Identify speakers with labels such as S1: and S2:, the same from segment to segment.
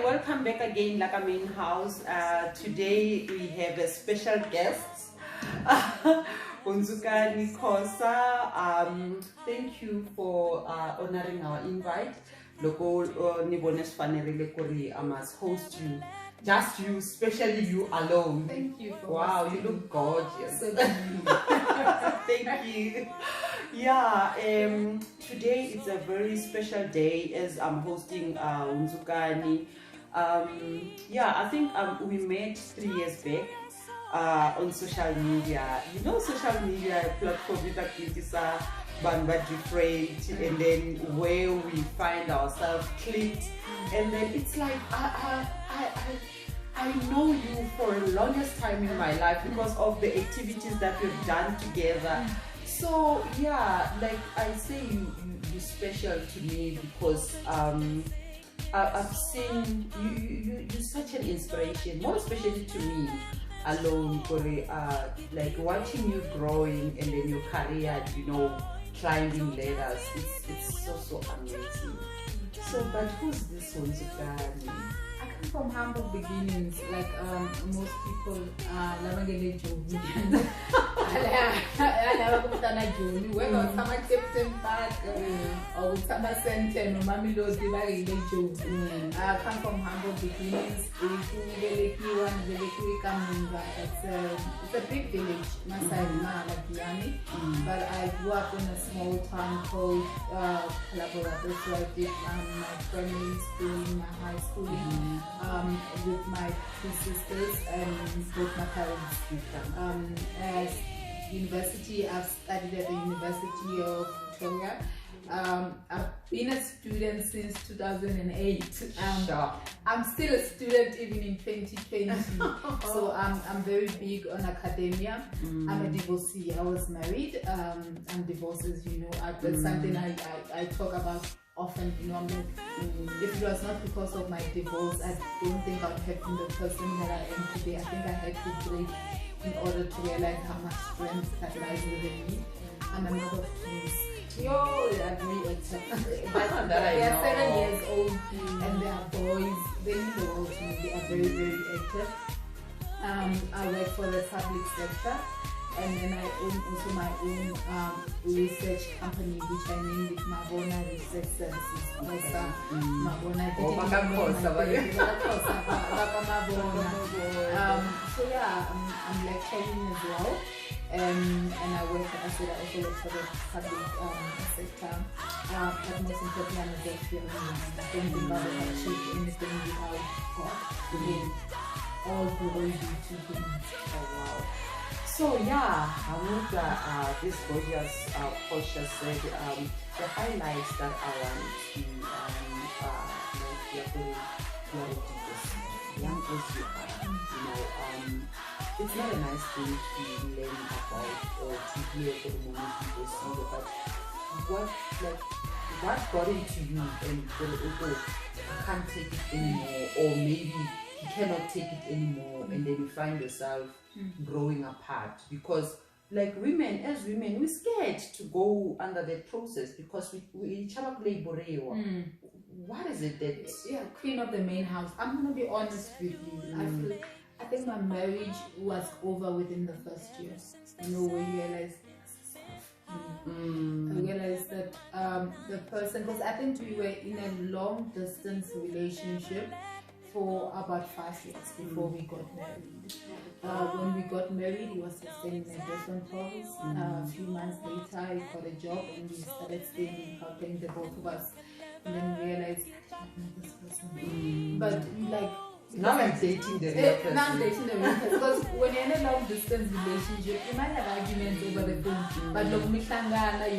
S1: welcome back again, Laka Main House. Today we have a special guest, Unzukani Kosa. Thank you for honoring our invite. Loko nibones fanerile kuri, I must host you. Just you, especially you alone.
S2: Thank you for
S1: wow, you look gorgeous.
S2: So
S1: thank you. Yeah, today is a very special day as I'm hosting Unzukani. Yeah, I think we met 3 years back on social media. You know, social media platform that is but different, and then where we find ourselves clicked, and then it's like I know you for the longest time in my life because of the activities that we've done together. So yeah, like I say, you're special to me because I've seen you're such an inspiration, more especially to me alone, Kore, like watching you growing and then your career, you know, climbing ladders. It's so amazing. So, but who's this one, Zukani?
S2: I come from humble beginnings, like most people. Lavangele Jovi. I never put on a Jovi. Whether it's some Captain Park or some Senten or Mammy Lodi, like Jovi. I come from humble beginnings. It's a big village, Masai Malakiani. But I grew up in a small town called Calabora. That's where I did my primary schooling, my high schooling. With my 2 sisters and both my parents. As university, I've studied at the University of Victoria. I've been a student since 2008. I'm still a student even in 2020. So I'm very big on academia. I'm a divorcee. I was married. I'm divorced, as you know. That's something I talk about often. You know, I'm like, if it was not because of my divorce, I don't think I would have been the person that I am today. I think I had to break in order to realize how much strength that lies within me. I'm a mother of twins. Yo, they are very active. They are 7 years old and they are boys. They mean the world to me. They are very, very active. I work for the public sector, and then I own also my own research company, which I named it Mabona Research Services. Mabona. So yeah, I'm lecturing as well. And I work, I said I also work for the public sector. But most importantly, I'm a God fearing woman. I don't think I would achieve anything without God. All glory be to Him.
S1: Oh wow. So yeah, Hamuda, this gorgeous posture said the highlights that I want to like clarity is young as you are, you know, it's not a nice thing to learn about or to hear from many people say, but what got into you and I can't take it anymore, or maybe you cannot take it anymore, and then you find yourself growing apart? Because like women, as women, we're scared to go under that process because we what is it that
S2: queen of the main house? I'm gonna be honest with you. I think my marriage was over within the first year. You know, when you realize I realized that the person, because I think we were in a long distance relationship for about 5 years before we got married. When we got married, he was staying in a different province. A few months later, I got a job and we started staying and helping the both of us. And then we realized I know this person. But like,
S1: now I'm dating the real person.
S2: Now I'm dating the real person. Because when you're in a long distance relationship, you might have arguments over the phone. But look, you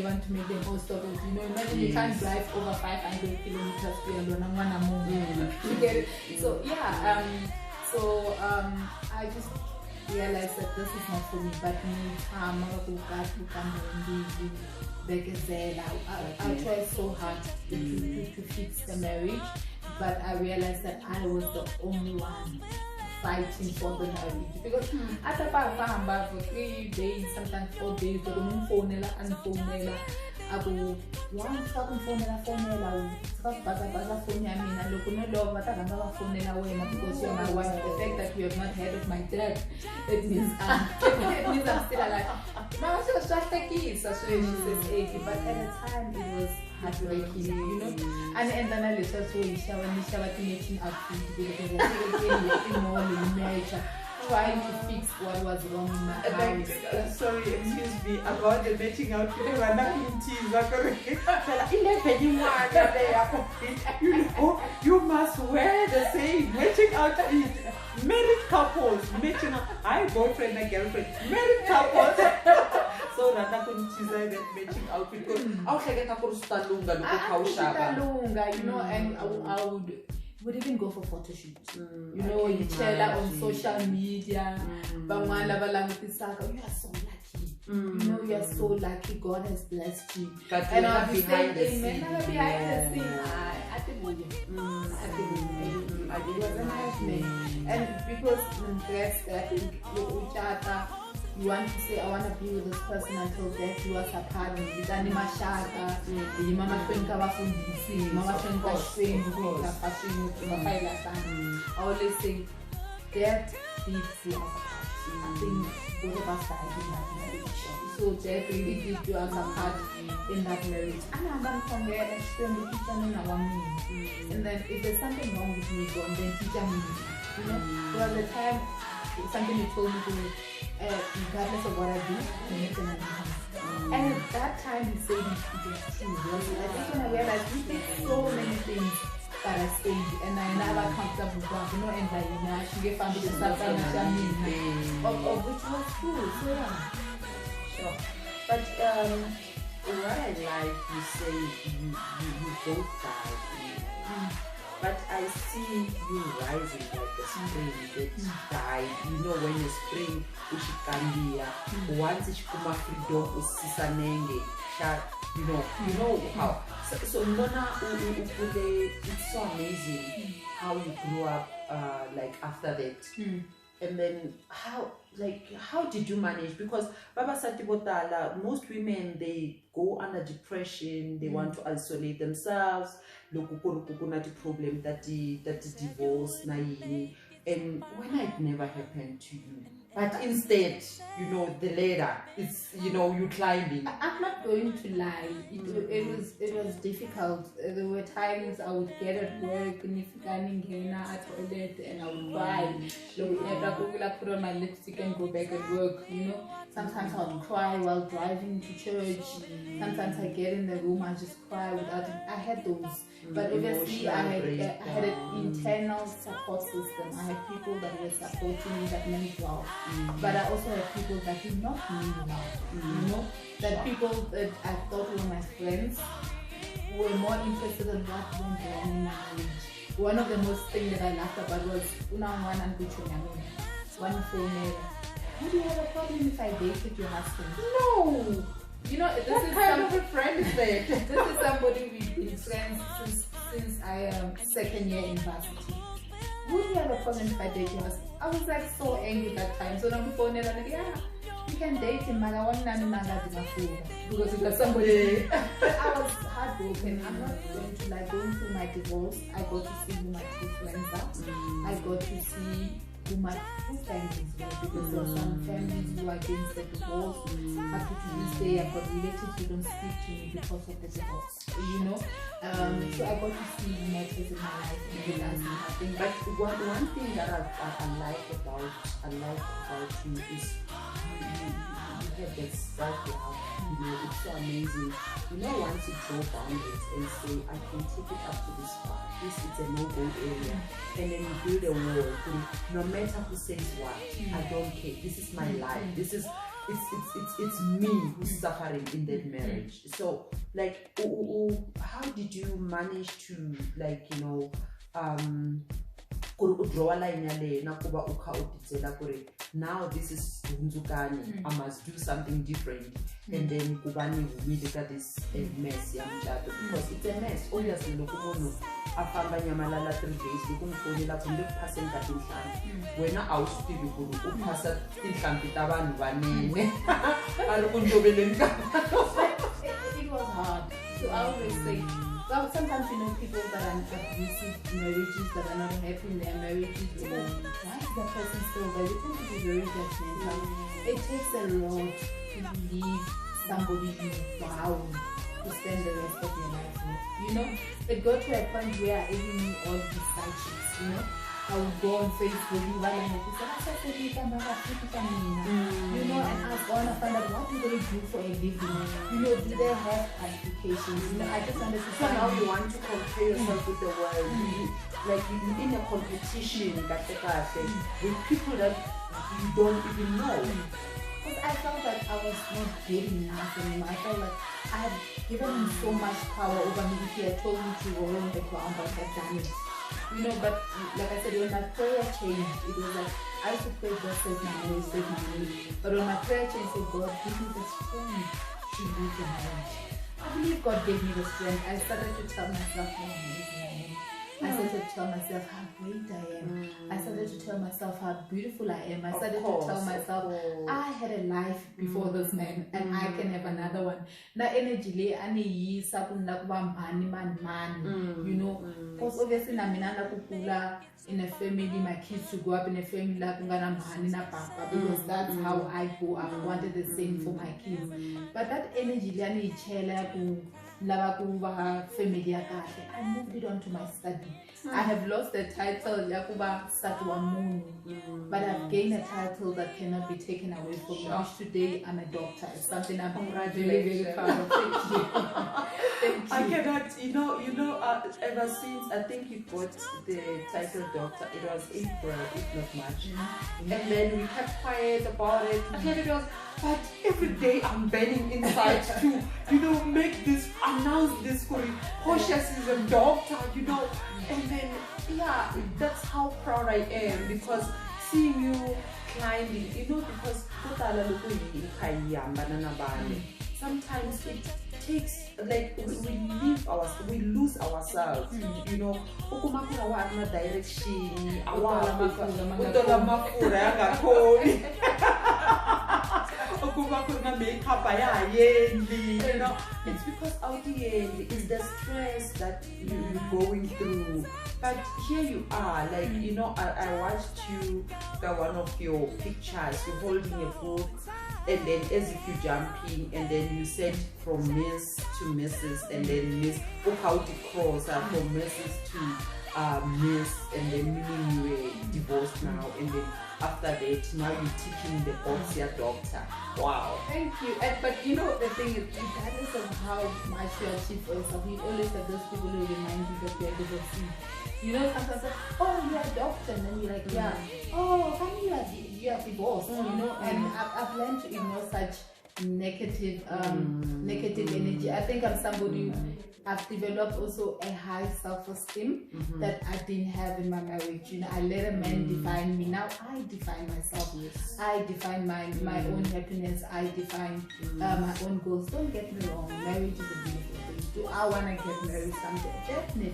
S2: want to make the most of it. You know, imagine you can't drive over 500 kilometers to alone. You get it? So yeah, I just realized that this is not for me. But I tried so hard to fix the marriage. But I realized that I was the only one fighting for the marriage. Because after for 3 days, sometimes 4 days, aku once wakumfonela baza phone ya mina loko no lova bataganga bafonela wena because you're my wife. The fact that you have not heard of my dad, it means I'm still alive. Mama was just a kid, so she says 80, but at the time it was heartbreaking, you know. And then I later saw Isha when Isha was making outfit because I was more in trying to fix what was wrong in my house.
S1: Sorry, excuse me, about the matching outfit. You know, you must wear the same matching outfit. Married couples, matching I boyfriend and girlfriend, married couples. So that I couldn't design that matching outfit. I was like,
S2: you know, and I would even go for photo shoots. You know, you share that on social media. You are so lucky. You know, you are so lucky. God has blessed you.
S1: And I'll be behind the
S2: scene. I think it was a nice man. And because I think you want to say, I want to be with this person until death you are apart. I always say, death leaves you apart. I think both of us died in that marriage. So death really did you apart in that marriage. And then if there's something wrong with me, go and then teach me. You know, so at the time, something you told me to do, regardless of what I do, I make an income. And at that time, he said it was true. I think when I realized we did so many things that I stayed, and I never comfortable with you know, and I should get family something of which was true. So yeah.
S1: Sure. But what I like, you say you both died. But I see you rising like the spring that died. You know, when the spring is once it's come freedom usisanenge, you know how. So Nona, it's so amazing how you grew up like after that. And then how did you manage? Because Baba Satibotala, most women, they go under depression, they want to isolate themselves, the problem that the divorce, and when it never happened to you. But instead, you know, the ladder, it's, you know, you climbing.
S2: I'm not going to lie. It was difficult. There were times I would get at work and if I toilet and I would cry. I put on my lipstick and go back at work. You know, sometimes I would cry while driving to church. Sometimes I get in the room, I just cry without it. I had those. But obviously, I had an internal support system. I had people that were supporting me that meant well. But I also had people that did not mean well. You know, that people that I thought were my friends were more interested in what went wrong in my marriage. One of the most things that I laughed about was one female. Would you have a problem if I dated your husband?
S1: No!
S2: You know, this
S1: what
S2: is
S1: kind of a friend is that?
S2: This is somebody we've been friends since I am second year university. Would you have a problem if I date your husband? I was like so angry that time. So I'm phoning and like, yeah, you can date him, but I want to because it was somebody. But I was heartbroken. I'm not going to like going through my divorce. I got to see who my two friends are. I got to see who my two families were, because there are some families who are against the divorce. Up to this day, I've got relatives who don't speak to me because of the divorce. You know, so I got to see who matters in my life and realize nothing.
S1: But one thing that I like about you is you have that self-love. You know, it's so amazing. You know, once you draw boundaries and say, I can take it up to this far. This is a no-go area. And then you build a wall. No matter who says what, I don't care. This is my life. This is it's me who's suffering in that marriage. So like, how did you manage to, like, you know, now this is Nzukani, I must do something different, and then Kubani will meet this mess, because it's a mess. Obviously, afamba nyamalala 3 days lokumfonela kumbe kuphaseni ka tinhlambi wena awusitivi ku uphasa tinhlambi ta vanhu vanene a ri ku ntoveleni ka
S2: it was I always say, well, sometimes people that are in abusive marriages, that are not happy in their marriages, why is that person still there? We tend to be very judgmental. It takes a lot to leave somebody you vow to spend the rest of your life with. It got to a point where I even knew all these side chicks, I would go on Facebook, and ask, and I want to find out what do they do for a living. Do they have qualifications? I just wanted to
S1: so now you want to compare yourself with the world. Like you're in a competition with people that you don't even know.
S2: Because I felt like I was not good enough anymore. I felt like I had given him so much power over me. If he had told me to roll on the ground, I had done it. But like I said, when my prayer changed, it was like I used to pray, God save my marriage, save my marriage. But when my prayer changed, I said, God, give me the strength to leave the marriage. I believe God gave me the strength. I started to tell myself how amazing I am. I started to tell myself how great I am. I started to tell myself how beautiful I am. I started to tell myself I had a life before this man and I can have another one. Na energy ani man. Because obviously na minanda kukula in a family, my kids to grow up in a family like papa, because that's how I grew up. I wanted the same for my kids. But that energy ani chela family, I moved it on to my study. I have lost the title Yakuba Satwa Munu, but I've gained a title that cannot be taken away from me. Which today I'm a doctor. It's something I'm very, very proud of. Thank you. Thank you.
S1: I cannot, ever since I think you got the title doctor, it was April, if not March. And then we kept quiet about it. And it was, but every day I'm burning inside to, make this, announce this for cautious is a doctor, and then, that's how proud I am, because seeing you climbing, because sometimes it takes, like, we lose ourselves, direction, it's because out the end is the stress that you're going through. But here you are, like, I watched you, one of your pictures, you're holding a book, and then as if you're jumping, and then you said from Miss to Mrs. and then Miss, look how to cross from Mrs. to Miss, and then meaning you were divorced now, and then after that, now you're teaching the box, your doctor. Wow.
S2: Thank you. But the thing is, regardless of how much you achieve for yourself, you always have those people who remind you that you're divorced. Sometimes like, oh, you're a doctor, and then you're like, yeah. Oh, funny you are divorced, And I've learned to ignore such negative energy. I think I'm somebody I've developed also a high self-esteem that I didn't have in my marriage. I let a man define me. Now I define myself.
S1: Yes.
S2: I define my own happiness. I define my own goals. Don't get me wrong, marriage is a beautiful thing. Do I want to get married someday? Definitely.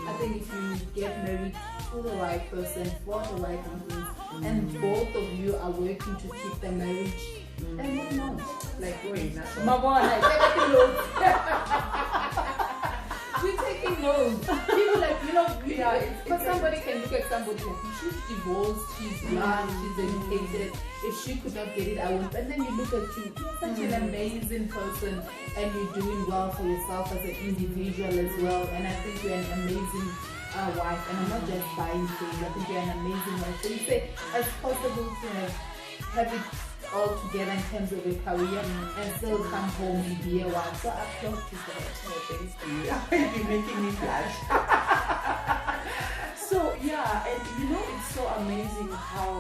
S2: I think if you get married to the right person for the right reasons, and both of you are working to keep the marriage, then what not? Like, wait, we're taking loans. People but somebody can look at somebody like, she's divorced, she's blind, she's educated. If she could not get it, I won't. And then you look at you, you're such an amazing person, and you're doing well for yourself as an individual as well. And I think you're an amazing wife, and I'm not just buying things. I think you're an amazing wife. So you say it's possible to have it all together in terms of a career and still come home and be a wife. So I applaud you for that.
S1: Oh, thank you. You're making me blush. So yeah, and it's so amazing how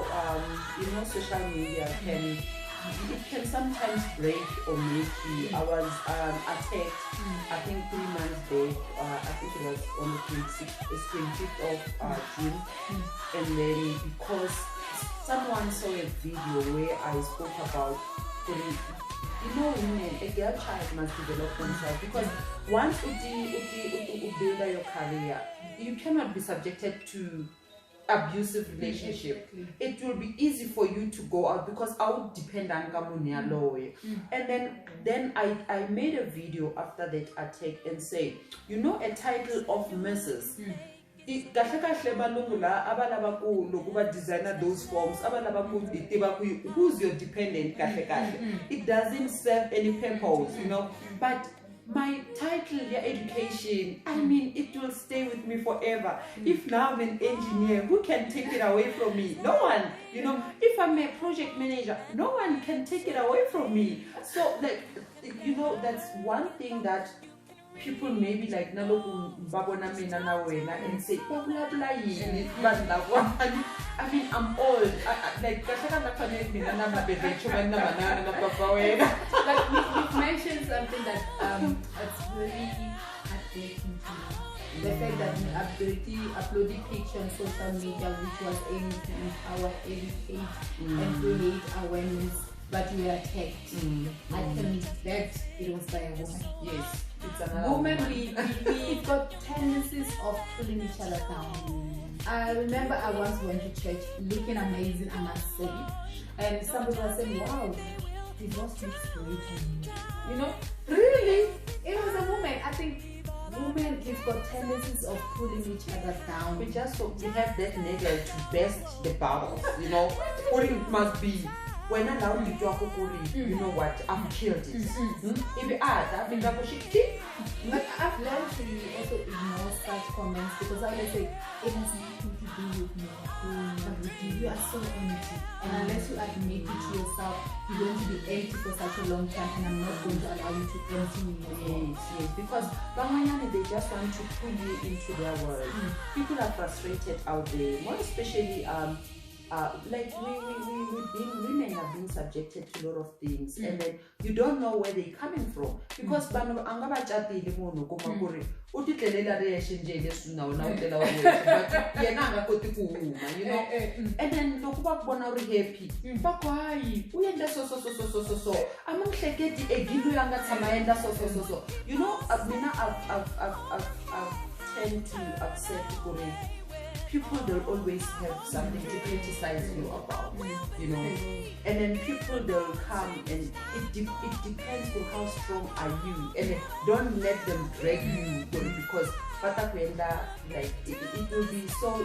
S1: social media can sometimes break or make you. I was attacked, I think 3 months back. I think it was on the 25th of June, and then because someone saw a video where I spoke about putting, women, a girl child must develop themselves, because once you build your career, you cannot be subjected to abusive relationship, it will be easy for you to go out because I would depend on Kamunia lawyer. And then I made a video after that attack and say, you know, a title of Mrs. Designer those forms, who's your dependent? It doesn't serve any purpose, you know. But my title, your education, I mean, it will stay with me forever. If now I'm an engineer, who can take it away from me? No one, you know. If I'm a project manager, no one can take it away from me. So, like, you know, that's one thing that people maybe like naloku babona mina na wena and say blah blah blah. I mean, I'm old. Like
S2: you've mentioned something that it's really heartbreaking to me. The fact that we uploaded picture on social media, which was aiming to empower, educate, and create awareness, but we are attacked. I can bet it was by a woman.
S1: Yes.
S2: Women, we've got tendencies of pulling each other down. I remember I once went to church looking amazing, I must say, and somebody was saying, wow, divorce looks great on you. You know, really? It was a woman. I think women, we've got tendencies of pulling each other down.
S1: We have that nigga to burst the bubbles, you know. Or it must be. When I allow you to you know what, I've killed it.
S2: But I've learned to also ignore such comments because I always say, it has nothing to do with me. But with you, you are so empty. And unless you admit it to yourself, you're going to be empty for such a long time, and I'm not going to allow you to empty me.
S1: Yes, because they just want to pull you into their world. People are frustrated out there, more especially like women have been subjected to a lot of things, and then you don't know where they're coming from because you know, and then look back when I'm happy. You know, I've tend to accept people, they'll always have something to criticize you about, you know, and then people, they'll come and it depends on how strong are you, and then don't let them drag you because like it will be so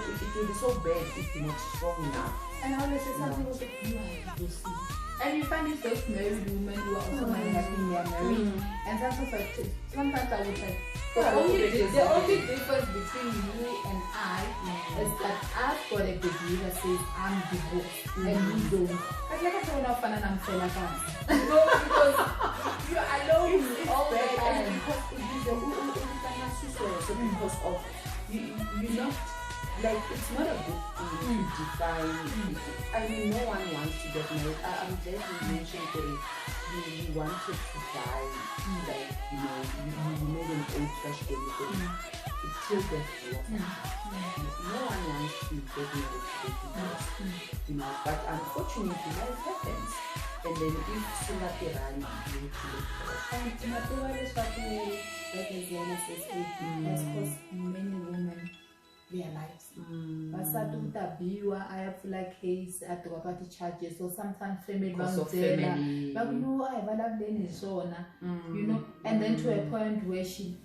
S1: bad if you're not strong enough.
S2: And I always say something was like, you are to see. And you find these those married women who are also married, they are married, and sometimes I would say, the only difference between you and I is that I've got a degree that says I'm divorced and you don't. I'd like to know if I'm no, because you're alone all the time.
S1: Because of you know, like, it's not a good thing to define. I mean, no one wants to get married. I'm glad you mentioned that you wanted to die, like, you know, you made an old fresh baby. It killed death to us. No one wants to get married to you know, but unfortunately, life happens. And then if somebody ran, you have to look for it.
S2: And has caused many women their lives. But I have like case at the party charges, so sometimes family but you know, I have you know, and then to a point where she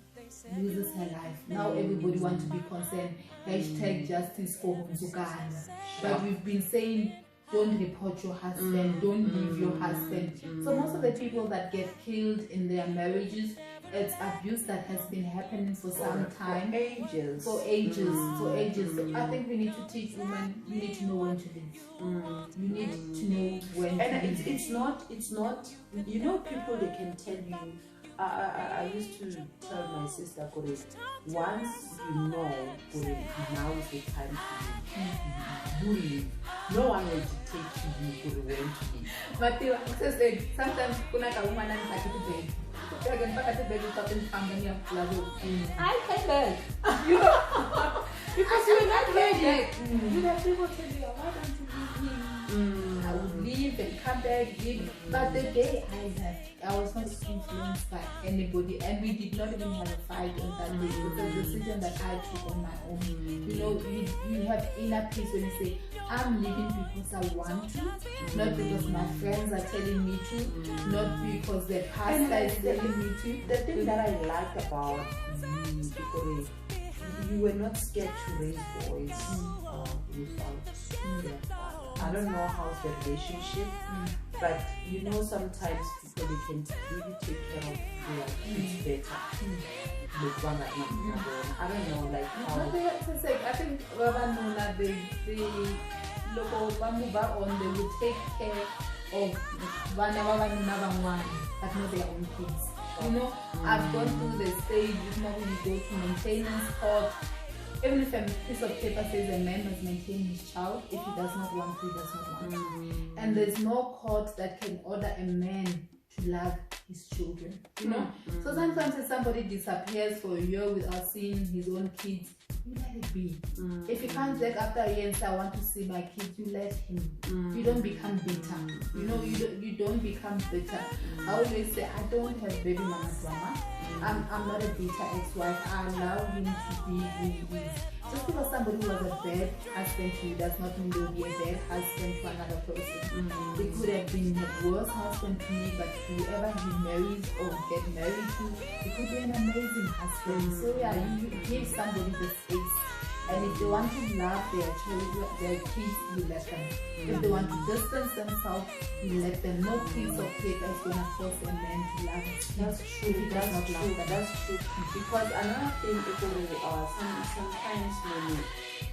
S2: loses her life. Now everybody wants to be concerned. Hashtag justice for Mzukana. But we've been saying, don't report your husband, don't leave your husband. So most of the people that get killed in their marriages, it's abuse that has been happening for some time.
S1: For ages.
S2: So I think we need to teach women, you need to know when to leave. You need to know when to leave.
S1: And it's not, you know, people, they can tell you, I used to tell my sister, once you know, now is the time to leave. You leave. No one will dictate to you when to leave.
S2: But sometimes when a woman is like to bed, I came back. You know, because you're not ready. You have people tell you, why don't you leave him? I would leave leave and come back, leave. But the day I was not influenced by anybody, and we did not even have a fight on that day. It was a decision that I took on my own. You know, you have inner peace when you say, I'm leaving because I want to, not because my friends are telling me to, not because the pastor is telling me to.
S1: The thing that I like about you, because you were not scared to raise voice without your father. I don't know how's the relationship, but you know sometimes people they can really take care of their kids better. I don't know, like how.
S2: I think Baba Nona, they local on, they will take care of but not their own kids. You know, I've gone through the stage, you know, when you go to maintenance court, even if a piece of paper says a man must maintain his child, if he does not want to, he does not want to. And there's no court that can order a man to love his children, you know. So sometimes if somebody disappears for a year without seeing his own kids, you let it be. If he comes back after a year and says, I want to see my kids, you let him. You don't become bitter. You know, you don't become bitter. I always say, I don't have baby mama drama. I'm not a bitter ex-wife. I allow him to be who he is. Just because somebody was a bad husband to you does not mean they'll be a bad husband to another person. They could have been a worse husband to me, but whoever he marries or get married to, he could be an amazing husband. So yeah, you give somebody the space. And if they want to love their children, their kids, you let them. If they want to distance themselves, you let them. No piece of paper is going to force a man to love his kids.
S1: That's true. That's true. Because another thing is sometimes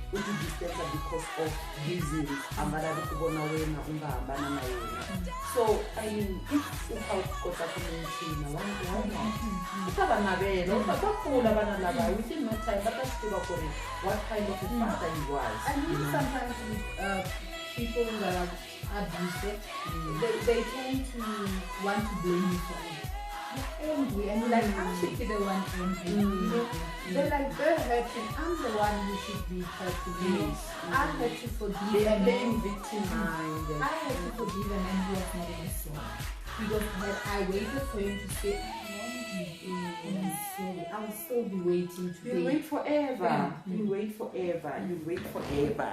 S1: when you distance because of reasons, so I mean, if you have got a community, within no time, but that's still what kind of a father he was.
S2: And sometimes with people that are abusive, they tend to want to blame you for it. You're angry, and you're like, I should be the one angry. You know? They're like, they're hurting. I'm the one who should be hurting. I had to forgive them.
S1: They're being victimized.
S2: I had to forgive them, and he was not even sorry. Because when I waited for him to say, I'm sorry, I will still be waiting today.
S1: You wait forever. You wait forever. You wait forever.